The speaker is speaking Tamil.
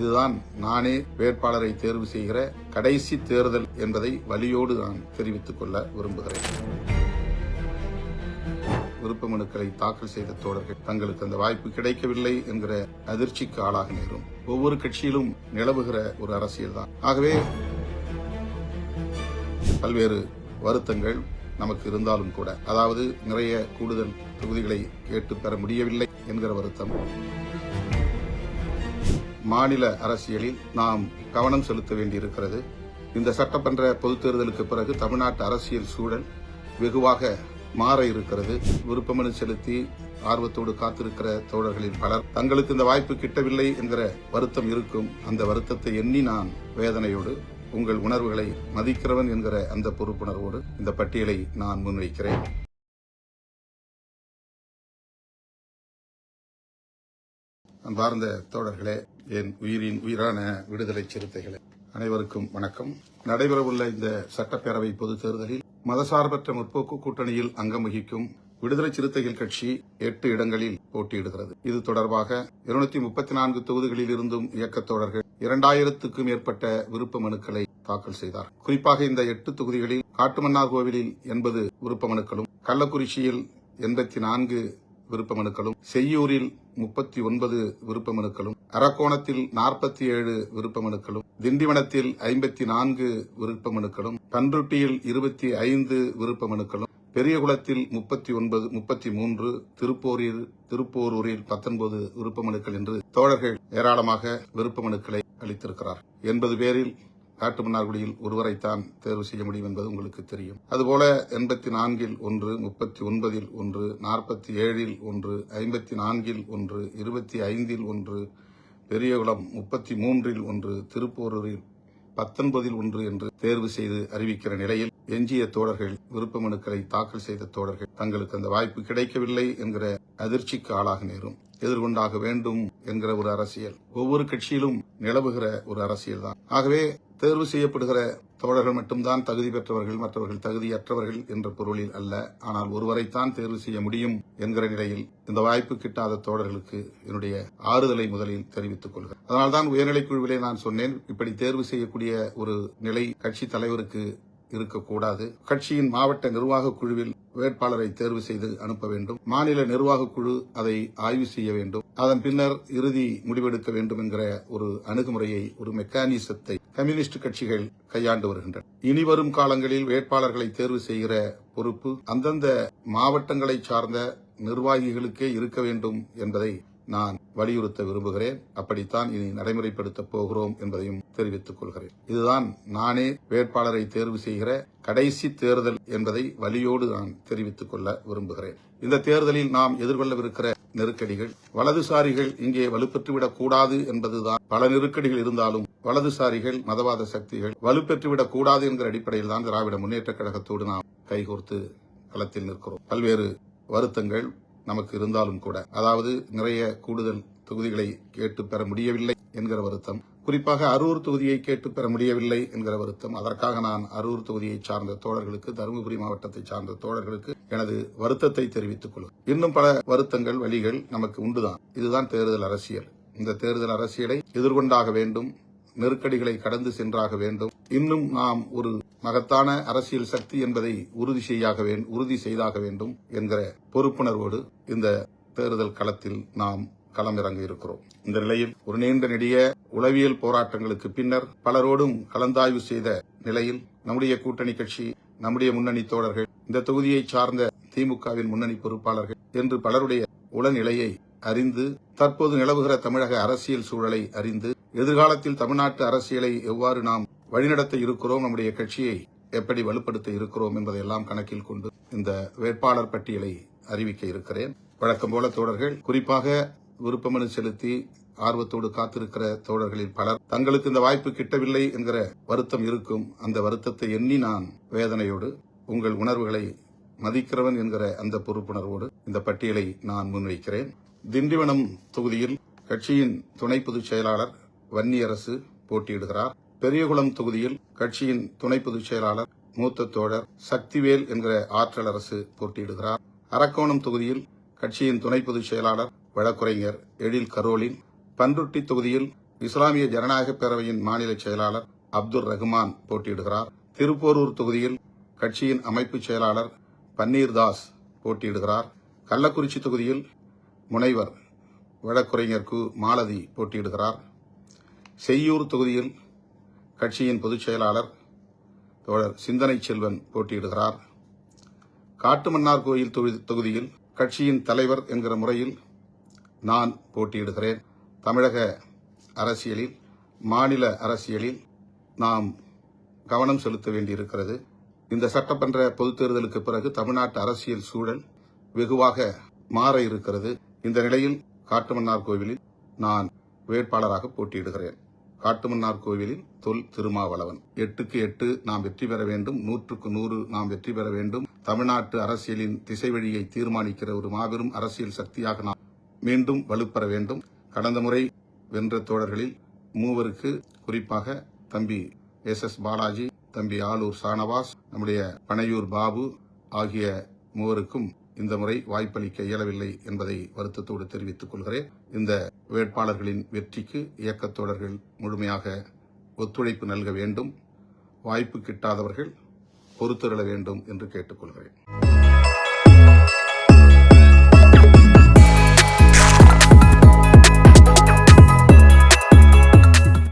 இதுதான் நானே வேட்பாளரை தேர்வு செய்கிற கடைசி தேர்தல் என்பதை வலியோடு நான் தெரிவித்துக் கொள்ள விரும்புகிறேன். விருப்ப மனுக்களை தாக்கல் செய்த தோழர்கள் தங்களுக்கு அந்த வாய்ப்பு கிடைக்கவில்லை என்கிற அதிர்ச்சிக்கு ஆளாக நேரும். ஒவ்வொரு கட்சியிலும் நிலவுகிற ஒரு அரசியல் தான். ஆகவே பல்வேறு வருத்தங்கள் நமக்கு இருந்தாலும் கூட, அதாவது நிறைய கூடுதல் தொகுதிகளை கேட்டு பெற முடியவில்லை என்கிற வருத்தம், மாநில அரசியலில் நாம் கவனம் செலுத்த வேண்டியிருக்கிறது. இந்த சட்டமன்ற பொதுத் தேர்தலுக்கு பிறகு தமிழ்நாட்டு அரசியல் சூழல் வெகுவாக மாற இருக்கிறது. விருப்பமனு செலுத்தி ஆர்வத்தோடு காத்திருக்கிற தோழர்களில் பலர் தங்களுக்கு இந்த வாய்ப்பு கிட்டவில்லை என்கிற வருத்தம் இருக்கும். அந்த வருத்தத்தை எண்ணி நான் வேதனையோடு உங்கள் உணர்வுகளை மதிக்கிறவன் என்கிற அந்த பொறுப்புணர்வோடு இந்த பட்டியலை நான் முன்வைக்கிறேன். அன்பார்ந்த தோழர்களே, என் உயிரின் உயிரான விடுதலை சிறுத்தைகளே, அனைவருக்கும் வணக்கம். நடைபெறவுள்ள இந்த சட்டப்பேரவை பொதுத் தேர்தலில் மதசார்பற்ற முற்போக்கு கூட்டணியில் அங்கம் வகிக்கும் விடுதலை சிறுத்தைகள் கட்சி 8 இடங்களில் போட்டியிடுகிறது. இது தொடர்பாக 234 தொகுதிகளில் இருந்தும் இயக்கத் தோழர்கள் 2000க்கும் மேற்பட்ட விருப்ப மனுக்களை தாக்கல் செய்தார். குறிப்பாக இந்த 8 தொகுதிகளில் காட்டுமன்னார் கோவிலில் 80 விருப்ப மனுக்களும், கள்ளக்குறிச்சியில் 84 விருப்ப மனுக்களும், செய்யூரில் 39 விருப்ப மனுக்களும், அரக்கோணத்தில் 47 விருப்ப மனுக்களும், திண்டிவனத்தில் 54 விருப்ப மனுக்களும், பன்ருட்டியில் 25 விருப்ப மனுக்களும், பெரியகுளத்தில் 33, திருப்போரூரில் 19 விருப்ப மனுக்கள் என்று தோழர்கள் ஏராளமாக விருப்ப மனுக்களை அளித்திருக்கிறார். 80 பேரில் காட்டுமன்னார்குடியில் ஒருவரைத்தான் தேர்வு செய்ய முடியும் என்பது உங்களுக்கு தெரியும். அதுபோல 84ல் 1, 39ல் 1, 47ல் 1, 54ல் 1, 25ல் 1, பெரியகுளம் 33ல் 1, திருப்போரூரில் 19ல் 1 என்று தேர்வு செய்து அறிவிக்கிற நிலையில் எஞ்சிய தோழர்கள், விருப்ப மனுக்களை தாக்கல் செய்த தோழர்கள் தங்களுக்கு அந்த வாய்ப்பு கிடைக்கவில்லை என்கிற அதிர்ச்சிக்கு ஆளாக நேரும். எதிர்கொண்டாக வேண்டும் என்கிற ஒரு அரசியல் ஒவ்வொரு கட்சியிலும் நிலவுகிற ஒரு அரசியல் தான். ஆகவே தேர்வு செய்யப்படுகிற தோழர்கள் மட்டும்தான் தகுதி பெற்றவர்கள், மற்றவர்கள் தகுதியற்றவர்கள் என்ற பொருளில் அல்ல. ஆனால் ஒருவரைத்தான் தேர்வு செய்ய முடியும் என்கிற நிலையில் இந்த வாய்ப்பு கிட்டாத தோழர்களுக்கு என்னுடைய ஆறுதலை முதலில் தெரிவித்துக் கொள்கிறேன். அதனால்தான் உயர்நிலைக் குழுவிலே நான் சொன்னேன், இப்படி தேர்வு செய்யக்கூடிய ஒரு நிலை கட்சி தலைவருக்கு இருக்கக்கூடாது. கட்சியின் மாவட்ட நிர்வாக குழுவில் வேட்பாளரை தேர்வு செய்து அனுப்ப வேண்டும். மாநில நிர்வாக குழு அதை ஆய்வு செய்ய வேண்டும். அதன் பின்னர் இறுதி முடிவெடுக்க வேண்டும் என்கிற ஒரு அணுகுமுறையை, ஒரு மெக்கானிசத்தை கம்யூனிஸ்ட் கட்சிகள் கையாண்டு வருகின்றன. இனிவரும் காலங்களில் வேட்பாளர்களை தேர்வு செய்கிற பொறுப்பு அந்தந்த மாவட்டங்களை சார்ந்த நிர்வாகிகளுக்கே இருக்க வேண்டும் என்பதை நான் வலியுறுத்த விரும்புகிறேன். அப்படித்தான் இனி நடைமுறைப்படுத்தப் போகிறோம் என்பதையும் தெரிவித்துக் கொள்கிறேன். இதுதான் நானே வேட்பாளரை தேர்வு செய்கிற கடைசி தேர்தல் என்பதை வலியோடு நான் தெரிவித்துக் கொள்ள விரும்புகிறேன். இந்த தேர்தலில் நாம் எதிர்கொள்ளவிருக்கிற நெருக்கடிகள், வலதுசாரிகள் இங்கே வலுப்பெற்றுவிடக் கூடாது என்பதுதான். பல நெருக்கடிகள் இருந்தாலும் வலதுசாரிகள், மதவாத சக்திகள் வலுப்பெற்றுவிடக் கூடாது என்கிற அடிப்படையில் தான் திராவிட முன்னேற்றக் கழகத்தோடு நாம் கைகோர்த்து களத்தில் நிற்கிறோம். பல்வேறு வருத்தங்கள் நமக்கு இருந்தாலும் கூட, அதாவது நிறைய கூடுதல் தொகுதிகளை கேட்டு பெற முடியவில்லை என்கிற வருத்தம், குறிப்பாக அரூர் தொகுதியை கேட்டு பெற முடியவில்லை என்கிற வருத்தம். அதற்காக நான் அரூர் தொகுதியை சார்ந்த தோழர்களுக்கு, தருமபுரி மாவட்டத்தை சார்ந்த தோழர்களுக்கு எனது வருத்தத்தை தெரிவித்துக் கொள்கிறேன். இன்னும் பல வருத்தங்கள், வழிகள் நமக்கு உண்டுதான். இதுதான் தேர்தல் அரசியல். இந்த தேர்தல் அரசியலை எதிர்கொண்டாக வேண்டும். நெருக்கடிகளை கடந்து சென்றாக வேண்டும். இன்னும் நாம் ஒரு மகத்தான அரசியல் சக்தி என்பதை உறுதி செய்தாக வேண்டும் என்கிற பொறுப்புணர்வோடு இந்த தேர்தல் களத்தில் நாம் களமிறங்க இருக்கிறோம். இந்த நிலையில் ஒரு நீண்ட நெடிய உளவியல் போராட்டங்களுக்கு பின்னர் பலரோடும் கலந்தாய்வு செய்த நிலையில் நம்முடைய கூட்டணி கட்சி, நம்முடைய முன்னணி தோழர்கள், இந்த தொகுதியை சார்ந்த திமுகவின் முன்னணி பொறுப்பாளர்கள் என்று பலருடைய உளநிலையை அறிந்து, தற்போது நிலவுகிற தமிழக அரசியல் சூழலை அறிந்து, எதிர்காலத்தில் தமிழ்நாட்டு அரசியலை எவ்வாறு நாம் வழிநடத்த இருக்கிறோம், நம்முடைய கட்சியை எப்படி வலுப்படுத்த இருக்கிறோம் என்பதையெல்லாம் கணக்கில் கொண்டு இந்த வேட்பாளர் பட்டியலை அறிவிக்க இருக்கிறேன். வழக்கம் போல தோழர்கள், குறிப்பாக விருப்பமனு செலுத்தி ஆர்வத்தோடு காத்திருக்கிற தோழர்களில் பலர் தங்களுக்கு இந்த வாய்ப்பு கிட்டவில்லை என்கிற வருத்தம் இருக்கும். அந்த வருத்தத்தை எண்ணி நான் வேதனையோடு உங்கள் உணர்வுகளை மதிக்கிறவன் என்கிற அந்த பொறுப்புணர்வோடு இந்த பட்டியலை நான் முன்வைக்கிறேன். திண்டிவனம் தொகுதியில் கட்சியின் துணை பொதுச் செயலாளர் வன்னியரசு போட்டியிடுகிறார். பெரியகுளம் தொகுதியில் கட்சியின் துணை பொதுச் செயலாளர் மூத்த தோழர் சக்திவேல் என்கிற ஆற்றல் அரசு போட்டியிடுகிறார். அரக்கோணம் தொகுதியில் கட்சியின் துணை பொதுச் செயலாளர் வழக்குரைஞர் எழில் கரோலின். பன்ருட்டி தொகுதியில் இஸ்லாமிய ஜனநாயக பேரவையின் மாநில செயலாளர் அப்துல் ரஹ்மான் போட்டியிடுகிறார். திருப்போரூர் தொகுதியில் கட்சியின் அமைப்பு செயலாளர் பன்னீர்தாஸ் போட்டியிடுகிறார். கள்ளக்குறிச்சி தொகுதியில் முனைவர் வழக்குரைஞர் கு மாலதி போட்டியிடுகிறார். செய்யூர் தொகுதியில் கட்சியின் பொதுச் செயலாளர் தோழர் சிந்தனை செல்வன் போட்டியிடுகிறார். காட்டுமன்னார் கோயில் தொகுதியில் கட்சியின் தலைவர் என்கிற முறையில் நான் போட்டியிடுகிறேன். தமிழக அரசியலில், மாநில அரசியலில் நாம் கவனம் செலுத்த வேண்டியிருக்கிறது. இந்த சட்டமன்ற பொதுத் தேர்தலுக்கு பிறகு தமிழ்நாட்டு அரசியல் சூழல் வெகுவாக மாற இருக்கிறது. இந்த நிலையில் காட்டுமன்னார் கோவிலில் நான் வேட்பாளராக போட்டியிடுகிறேன். காட்டுமன்னார் கோவிலில் தொல் திருமாவளவன். 8க்கு 8 நாம் வெற்றி பெற வேண்டும். 100க்கு 100 நாம் வெற்றி பெற வேண்டும். தமிழ்நாட்டு அரசியலின் திசை வழியை தீர்மானிக்கிற ஒரு மாபெரும் அரசியல் சக்தியாக நாம் மீண்டும் வலுப்பெற வேண்டும். கடந்த முறை வென்ற தோழர்களில் 3 குறிப்பாக தம்பி SS பாலாஜி, தம்பி ஆலூர் ஷானவாஸ், நம்முடைய பனையூர் பாபு ஆகிய 3 இந்த முறை வாய்ப்பளிக்க இயலவில்லை என்பதை வருத்தத்தோடு தெரிவித்துக் கொள்கிறேன். இந்த வேட்பாளர்களின் வெற்றிக்கு இயக்கத் தோழர்கள் முழுமையாக ஒத்துழைப்பு நல்க வேண்டும். வாய்ப்பு கிட்டாதவர்கள் பொறுத்திருள வேண்டும் என்று கேட்டுக்கொள்கிறேன்.